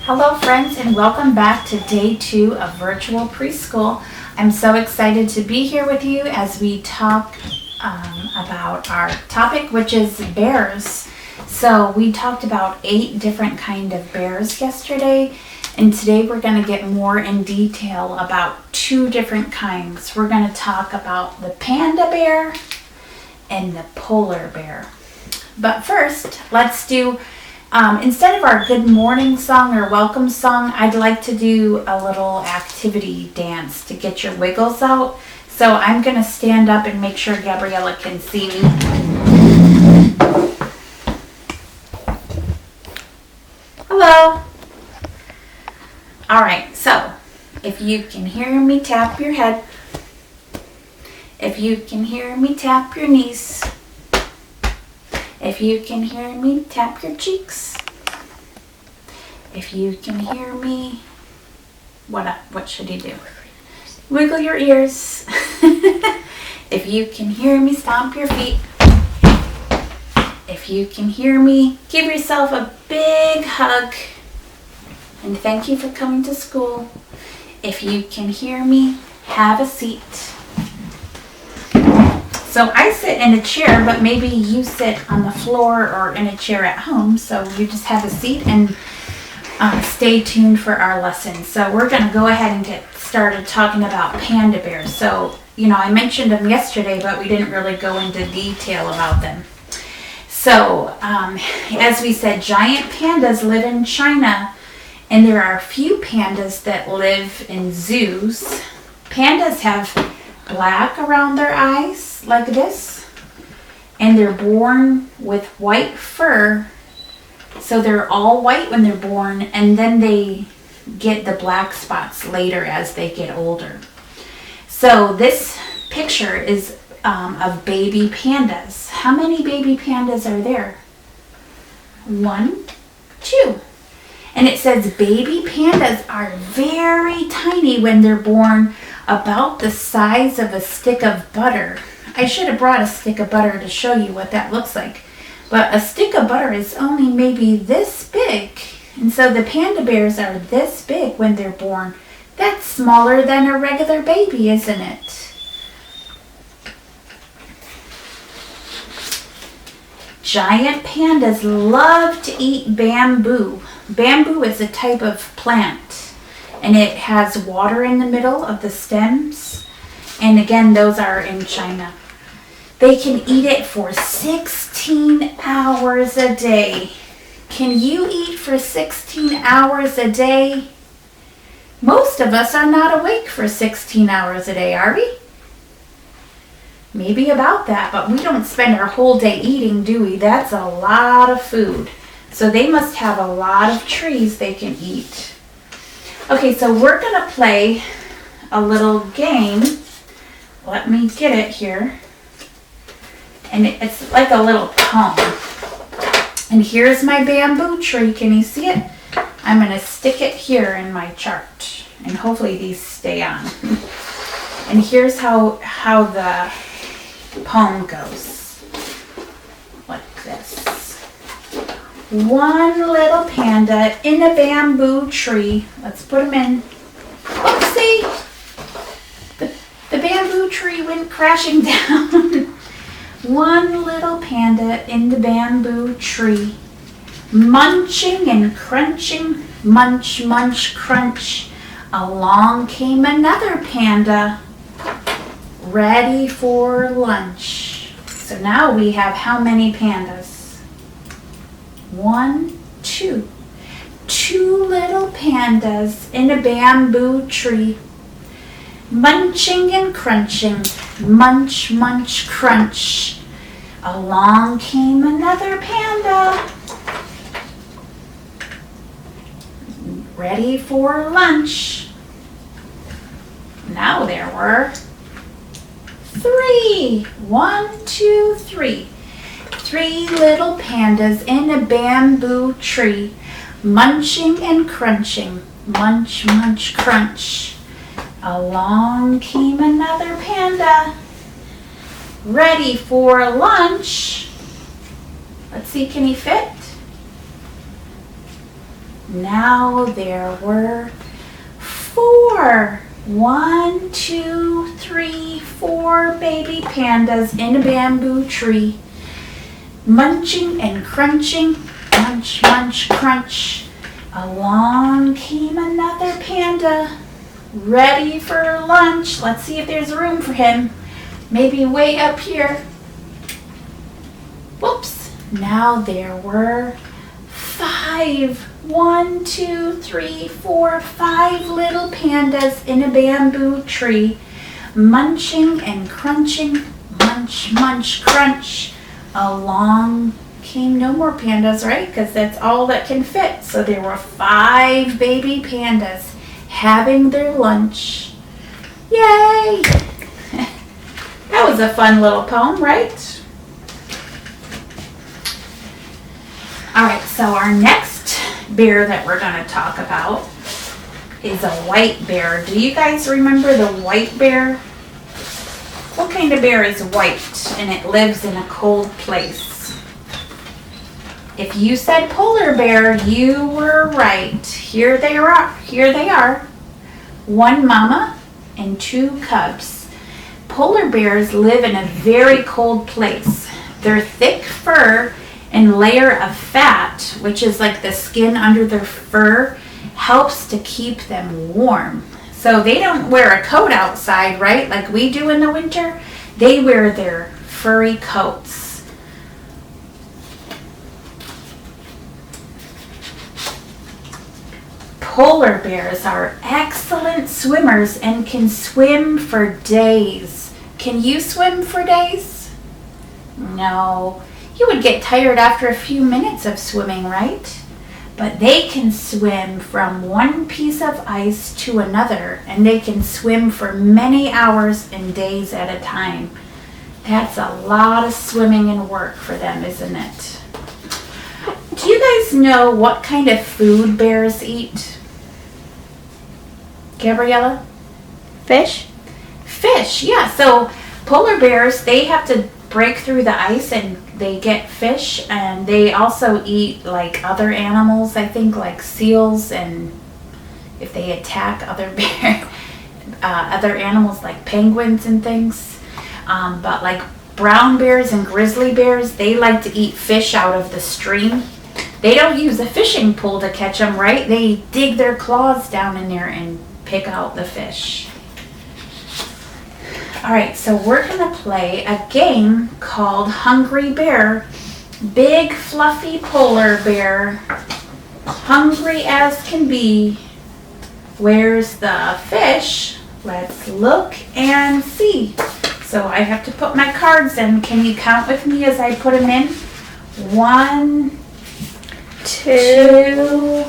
Hello friends, and welcome back to day 2 of virtual preschool. I'm so excited to be here with you as we talk about our topic, which is bears. So we talked about 8 different kind of bears yesterday, and today we're going to get more in detail about 2 different kinds. We're going to talk about the panda bear and the polar bear. But first, let's do instead of our good morning song or welcome song, I'd like to do a little activity dance to get your wiggles out. So I'm going to stand up and make sure Gabriella can see me. Hello. All right, so if you can hear me, tap your head. If you can hear me, tap your knees. If you can hear me, tap your cheeks. If you can hear me, what should you do? Wiggle your ears. If you can hear me, stomp your feet. If you can hear me, give yourself a big hug. And thank you for coming to school. If you can hear me, have a seat. So I sit in a chair, but maybe you sit on the floor or in a chair at home. So you just have a seat and stay tuned for our lesson. So we're going to go ahead and get started talking about panda bears. So, I mentioned them yesterday, but we didn't really go into detail about them. So, as we said, giant pandas live in China, and there are a few pandas that live in zoos. Pandas have black around their eyes, like this, and they're born with white fur, so they're all white when they're born, and then they get the black spots later as they get older. So this picture is of baby pandas. How many baby pandas are there? 1, 2. And it says baby pandas are very tiny when they're born, about the size of a stick of butter. I should have brought a stick of butter to show you what that looks like. But a stick of butter is only maybe this big. And so the panda bears are this big when they're born. That's smaller than a regular baby, isn't it? Giant pandas love to eat bamboo. Bamboo is a type of plant, and it has water in the middle of the stems. And again, those are in China. They can eat it for 16 hours a day. Can you eat for 16 hours a day? Most of us are not awake for 16 hours a day, are we? Maybe about that, but we don't spend our whole day eating, do we? That's a lot of food. So they must have a lot of trees they can eat. Okay, so we're going to play a little game. Let me get it here. And it's like a little poem. And here's my bamboo tree. Can you see it? I'm going to stick it here in my chart. And hopefully these stay on. And here's how the poem goes. Like this. One little panda in a bamboo tree. Let's put him in. Oopsie! The bamboo tree went crashing down. One little panda in the bamboo tree, munching and crunching, munch, munch, crunch. Along came another panda, ready for lunch. So now we have how many pandas? 1, 2. 2 little pandas in a bamboo tree, munching and crunching, munch, munch, crunch. Along came another panda, ready for lunch. Now there were 3. 1, 2, 3. 3 little pandas in a bamboo tree, munching and crunching, munch, munch, crunch. Along came another panda, ready for lunch. Let's see, can he fit? Now there were 4. 1, 2, 3, 4 baby pandas in a bamboo tree, munching and crunching, munch, munch, crunch. Along came another panda, ready for lunch. Let's see if there's room for him. Maybe way up here. Whoops. Now there were 5. 1, 2, 3, 4, 5 little pandas in a bamboo tree, munching and crunching, munch, munch, crunch. Along came no more pandas, right? Because that's all that can fit. So there were 5 baby pandas having their lunch. Yay! That was a fun little poem, right? All right, so our next bear that we're going to talk about is a white bear. Do you guys remember the white bear? What kind of bear is white and it lives in a cold place? If you said polar bear, you were right. Here they are. 1 mama and 2 cubs. Polar bears live in a very cold place. Their thick fur and layer of fat, which is like the skin under their fur, helps to keep them warm. So they don't wear a coat outside, right? Like we do in the winter. They wear their furry coats. Polar bears are excellent swimmers and can swim for days. Can you swim for days? No. You would get tired after a few minutes of swimming, right? But they can swim from one piece of ice to another, and they can swim for many hours and days at a time. That's a lot of swimming and work for them, isn't it? Do you guys know what kind of food bears eat? Gabriella? Fish? Fish, yeah. So polar bears, they have to break through the ice and they get fish, and they also eat like other animals, I think, like seals, and if they attack other other animals like penguins and things. But like brown bears and grizzly bears, they like to eat fish out of the stream. They don't use a fishing pole to catch them, right? They dig their claws down in there and pick out the fish. All right, so we're going to play a game called Hungry Bear. Big, fluffy polar bear, hungry as can be. Where's the fish? Let's look and see. So I have to put my cards in. Can you count with me as I put them in? 1, 2,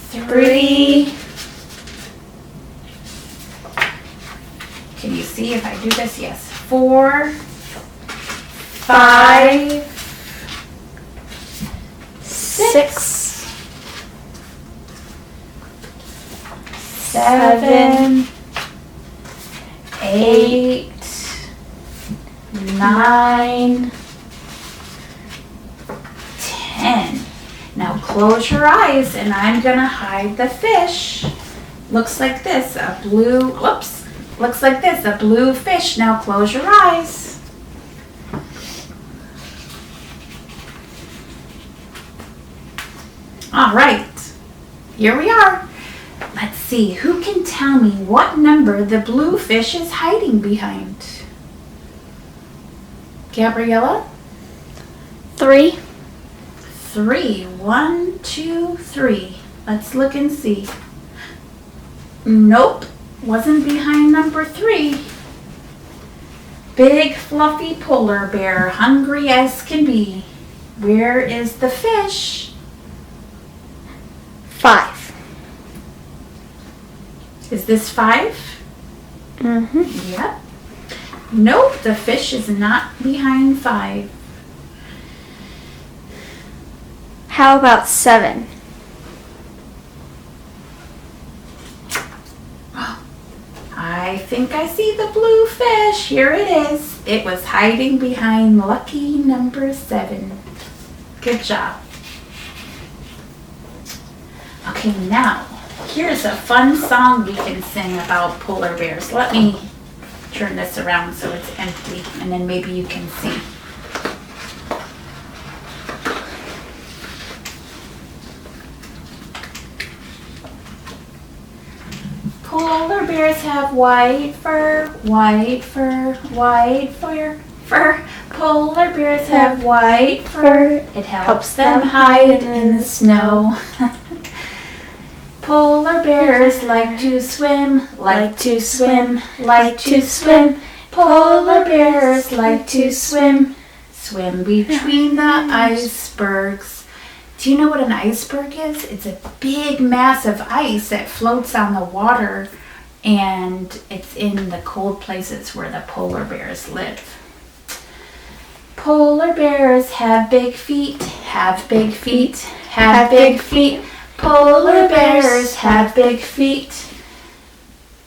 3. Can you see if I do this? Yes. 4, 5, 6, 7, 8, 9, 10. Now close your eyes and I'm gonna hide the fish. Looks like this, a blue, whoops. Looks like this, a blue fish. Now close your eyes. All right, here we are. Let's see, who can tell me what number the blue fish is hiding behind? Gabriella? 3. 3. 1, 2, 3. Let's look and see. Nope. Wasn't behind number 3. Big fluffy polar bear, hungry as can be. Where is the fish? 5. Is this 5? Mm-hmm. Yep. Nope, the fish is not behind 5. How about 7? I think I see the blue fish. Here it is. It was hiding behind lucky number 7. Good job. Okay, now, here's a fun song we can sing about polar bears. Let me turn this around so it's empty, and then maybe you can see. Polar bears have white fur, white fur, white fur, fur. Polar bears have white fur. It helps them hide in the snow. Polar bears like to swim, like to swim, like to swim. Polar bears like to swim, swim between the icebergs. Do you know what an iceberg is? It's a big mass of ice that floats on the water, and it's in the cold places where the polar bears live. Polar bears have big feet, have big feet, have big feet. Polar bears have big feet.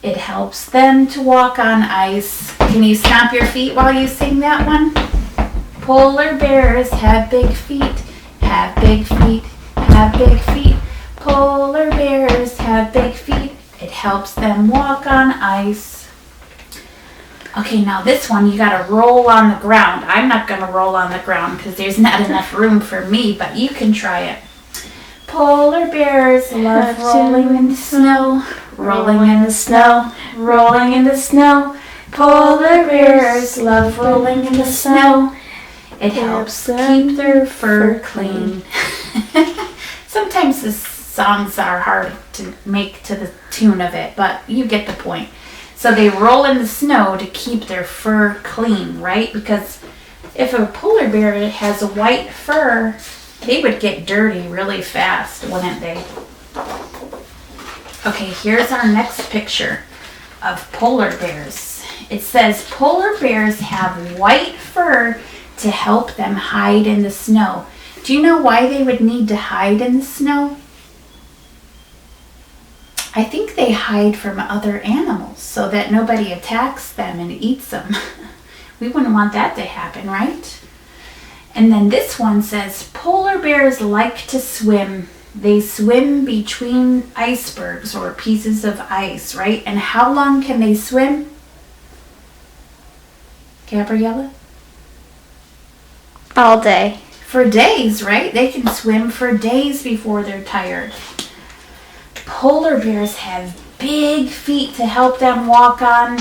It helps them to walk on ice. Can you stomp your feet while you sing that one? Polar bears have big feet, have big feet, have big feet. Polar bears have big feet. It helps them walk on ice. Okay, now this one you gotta roll on the ground. I'm not gonna roll on the ground because there's not enough room for me, but you can try it. Polar bears love rolling in the snow, rolling in the snow, rolling in the snow. Polar bears love rolling in the snow. It helps keep their fur clean. Sometimes the songs are hard to make to the tune of it, but you get the point. So they roll in the snow to keep their fur clean, right? Because if a polar bear has a white fur, they would get dirty really fast, wouldn't they? Okay, here's our next picture of polar bears. It says polar bears have white fur to help them hide in the snow. Do you know why they would need to hide in the snow? I think they hide from other animals so that nobody attacks them and eats them. We wouldn't want that to happen, right? And then this one says, polar bears like to swim. They swim between icebergs or pieces of ice, right? And how long can they swim? Gabriella? All day. For days, right? They can swim for days before they're tired. Polar bears have big feet to help them walk on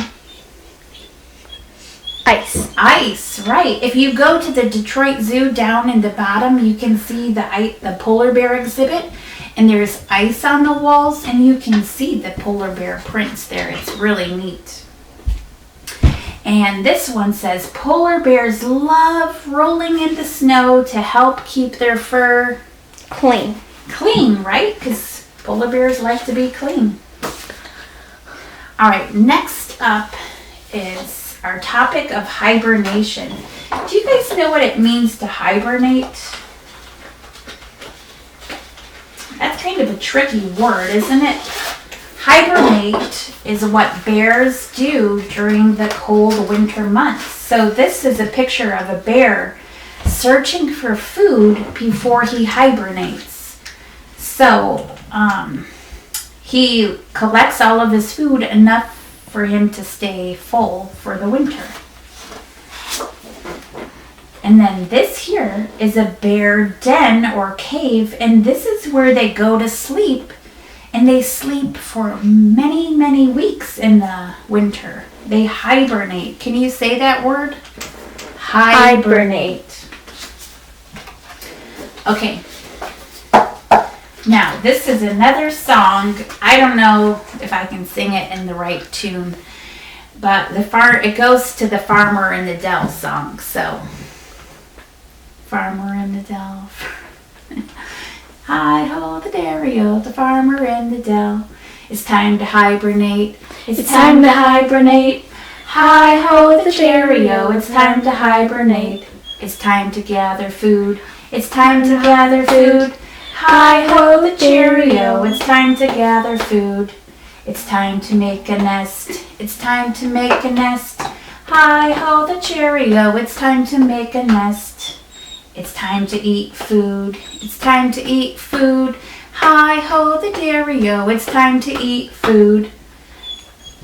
Ice. ice, right. If you go to the Detroit Zoo down in the bottom, you can see the polar bear exhibit, and there's ice on the walls, and you can see the polar bear prints there. It's really neat. And this one says, polar bears love rolling in the snow to help keep their fur Clean. clean, right? Because polar bears like to be clean. All right, next up is our topic of hibernation. Do you guys know what it means to hibernate? That's kind of a tricky word, isn't it? Hibernate is what bears do during the cold winter months. So this is a picture of a bear searching for food before he hibernates. So he collects all of his food, enough for him to stay full for the winter. And then this here is a bear den or cave, and this is where they go to sleep, and they sleep for many, many weeks in the winter. They hibernate. Can you say that word? Hibernate. Okay. Now, this is another song. I don't know if I can sing it in the right tune, but it goes to the Farmer in the Dell song. So, Farmer in the Dell. Hi-ho, the dairy-o, the farmer in the dell. It's time to hibernate. It's time to hibernate. Hi-ho, the dairy-o, it's time to hibernate. It's time to gather food. It's time to gather food. Hi-ho, the cheerio, it's time to gather food. It's time to make a nest. It's time to make a nest. Hi-ho, the cheerio, it's time to make a nest. It's time to eat food. It's time to eat food. Hi ho the dairy-o, it's time to eat food.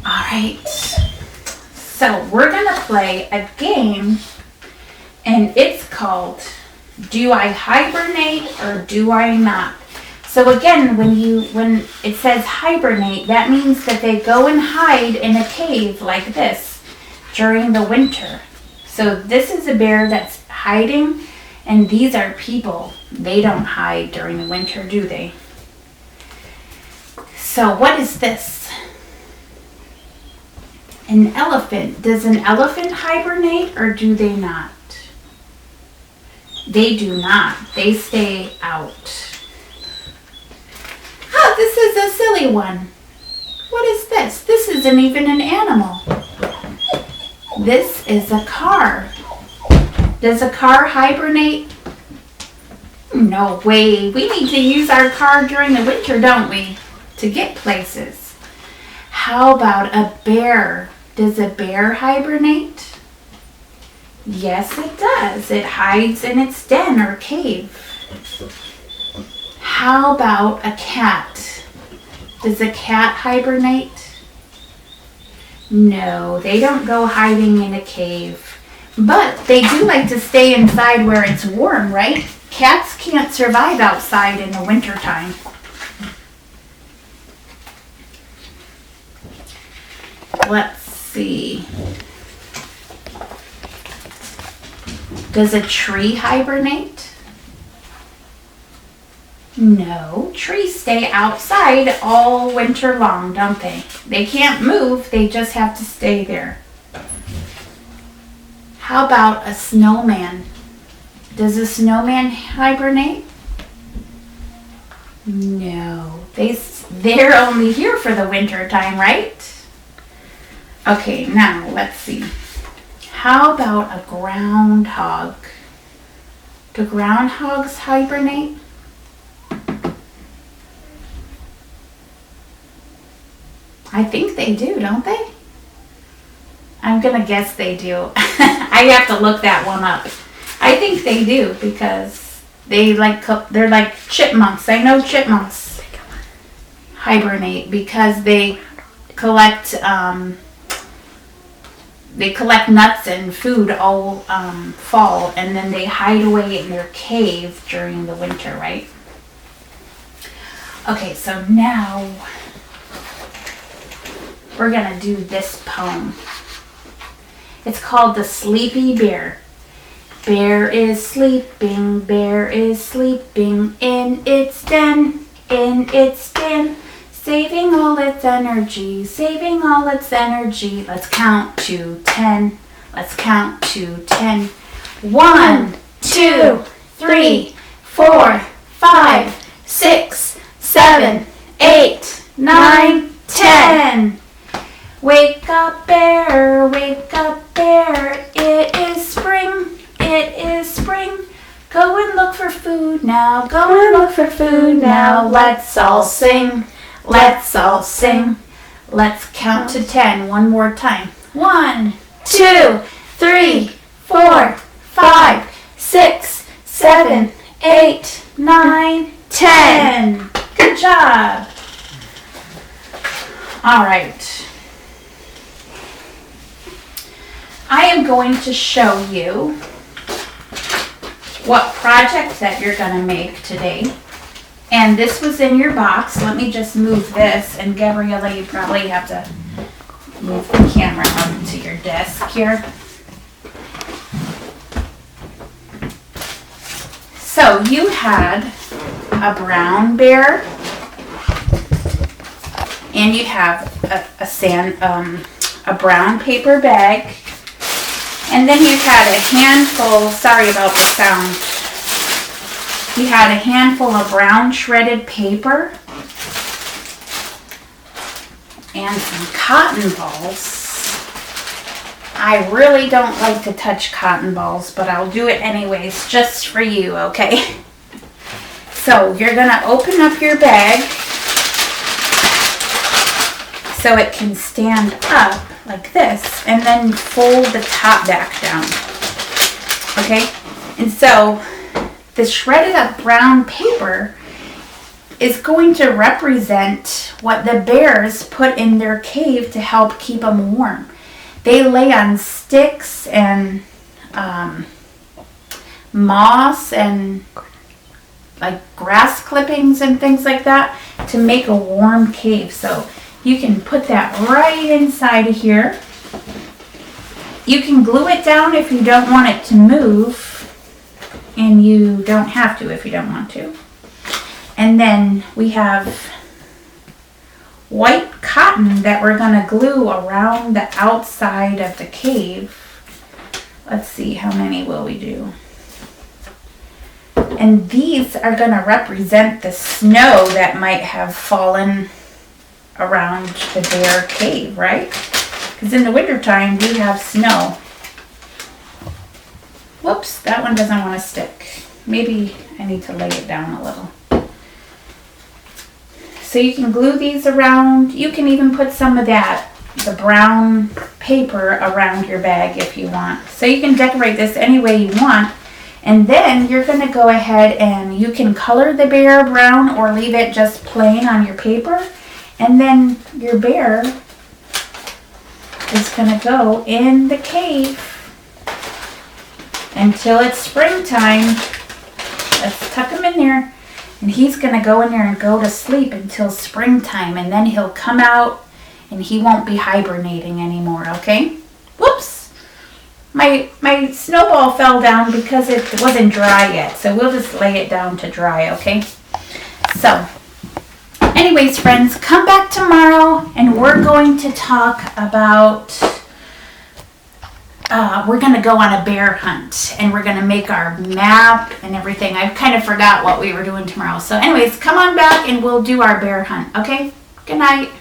All right, so we're gonna play a game, and it's called Do I Hibernate or Do I Not? So again, when it says hibernate, that means that they go and hide in a cave like this during the winter. So this is a bear that's hiding, and these are people. They don't hide during the winter, do they? So what is this? An elephant. Does an elephant hibernate or do they not? They do not. They stay out. Oh, this is a silly one. What is this? This isn't even an animal. This is a car. Does a car hibernate? No way. We need to use our car during the winter, don't we? To get places. How about a bear? Does a bear hibernate? Yes, it does. It hides in its den or cave. How about a cat? Does a cat hibernate? No, they don't go hiding in a cave. But they do like to stay inside where it's warm, right? Cats can't survive outside in the wintertime. Let's see. Does a tree hibernate? No, trees stay outside all winter long, don't they? They can't move, they just have to stay there. How about a snowman? Does a snowman hibernate? No, they're only here for the winter time, right? Okay, now let's see. How about a groundhog? Do groundhogs hibernate? I think they do, don't they? I'm gonna guess they do. I have to look that one up. I think they do because they're like chipmunks. I know chipmunks hibernate because they collect nuts and food all fall, and then they hide away in their cave during the winter, right? Okay, so now we're gonna do this poem. It's called The Sleepy Bear. Bear is sleeping in its den, saving all its energy, Let's count to 10. 1, 2, 3, 4, 5, 6, 7, 8, 9, 10. Wake up, bear, it is spring, Go and look for food now, Let's all sing, Let's count to 10 one more time. 1, 2, 3, 4, 5, 6, 7, 8, 9, 10. Good job. All right. I am going to show you what project that you're going to make today. And this was in your box. Let me just move this. And Gabriella, you probably have to move the camera up to your desk here. So you had a brown bear, and you have a brown paper bag, and then you had a handful, sorry about the sound, you had a handful of brown shredded paper and some cotton balls. I really don't like to touch cotton balls, but I'll do it anyways, just for you, okay? So you're gonna open up your bag so it can stand up like this, and then fold the top back down, okay? And so the shredded up brown paper, is going to represent what the bears put in their cave to help keep them warm. They lay on sticks and moss and like grass clippings and things like that to make a warm cave. So you can put that right inside of here. You can glue it down if you don't want it to move, and you don't have to if you don't want to. And then we have white cotton that we're going to glue around the outside of the cave. Let's see, how many will we do? And these are going to represent the snow that might have fallen around the bear cave, right? Because in the wintertime, we have snow. Whoops, that one doesn't want to stick. Maybe I need to lay it down a little. So you can glue these around. You can even put some of that, the brown paper around your bag if you want. So you can decorate this any way you want. And then you're going to go ahead and you can color the bear brown or leave it just plain on your paper. And then your bear is going to go in the cave until it's springtime. Let's tuck him in there. And he's going to go in there and go to sleep until springtime. And then he'll come out and he won't be hibernating anymore, okay? Whoops! My snowball fell down because it wasn't dry yet. So we'll just lay it down to dry, okay? So, anyways, friends, come back tomorrow and we're going to talk about... we're going to go on a bear hunt and we're going to make our map and everything. I kind of forgot what we were doing tomorrow. So anyways, come on back and we'll do our bear hunt, okay? Good night.